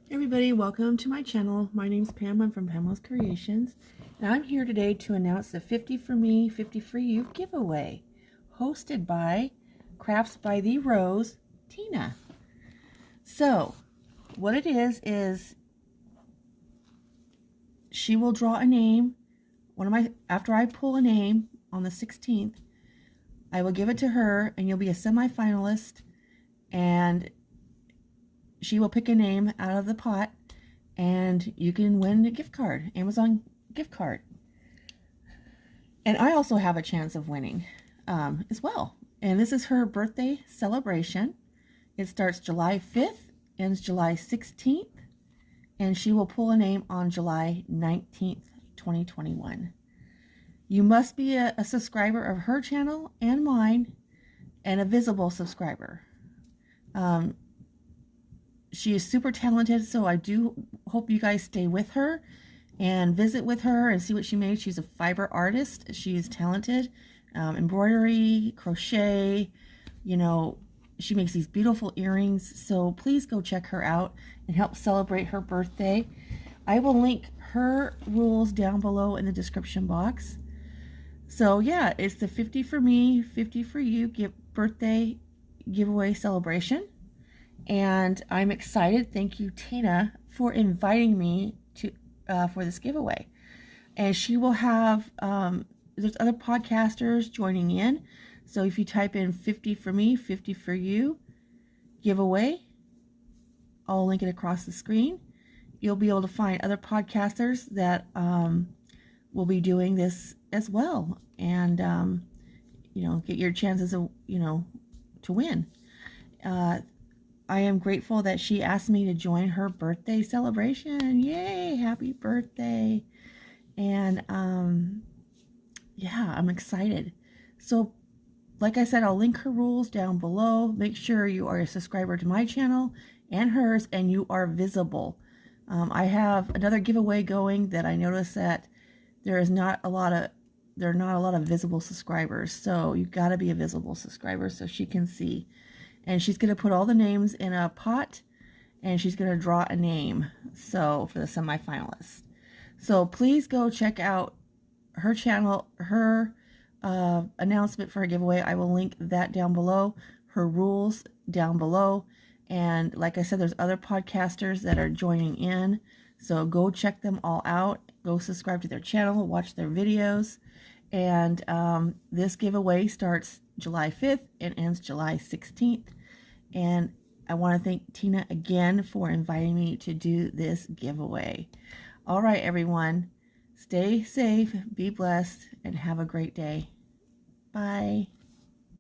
Hey everybody, welcome to my channel. My name's Pam. I'm from Pamela's Creations, and I'm here today to announce the 50 for Me, 50 for You giveaway, hosted by Crafts by the Rose, Tina. So, what it is she will draw a name. After I pull a name on the 16th, I will give it to her, and you'll be a semi-finalist, and she will pick a name out of the pot, and you can win a gift card, Amazon gift card. And I also have a chance of winning as well. And this is her birthday celebration. It starts July 5th, ends July 16th, and she will pull a name on July 19th, 2021. You must be a subscriber of her channel and mine, and a visible subscriber. She is super talented, so I do hope you guys stay with her and visit with her and see what she made. She's a fiber artist. She's talented. Embroidery, crochet, she makes these beautiful earrings. So please go check her out and help celebrate her birthday. I will link her rules down below in the description box. So yeah, it's the 50 for me, 50 for you birthday giveaway celebration. And I'm excited. Thank you, Tina, for inviting me to for this giveaway. And she will have there's other podcasters joining in. So if you type in 50 for me, 50 for you giveaway, I'll link it across the screen. You'll be able to find other podcasters that will be doing this as well, and get your chances of to win. I am grateful that she asked me to join her birthday celebration. Yay, happy birthday. And yeah, I'm excited. So like I said, I'll link her rules down below. Make sure you are a subscriber to my channel and hers, and you are visible. I have another giveaway going that I noticed that there are not a lot of visible subscribers. So you've got to be a visible subscriber so she can see. And she's going to put all the names in a pot, and she's going to draw a name, so for the semifinalists. So please go check out her channel, her announcement for her giveaway. I will link that down below, her rules down below. And like I said, there's other podcasters that are joining in. So go check them all out. Go subscribe to their channel, watch their videos. And this giveaway starts July 5th and ends July 16th. And I want to thank Tina again for inviting me to do this giveaway. All right, everyone. Stay safe, be blessed, and have a great day. Bye.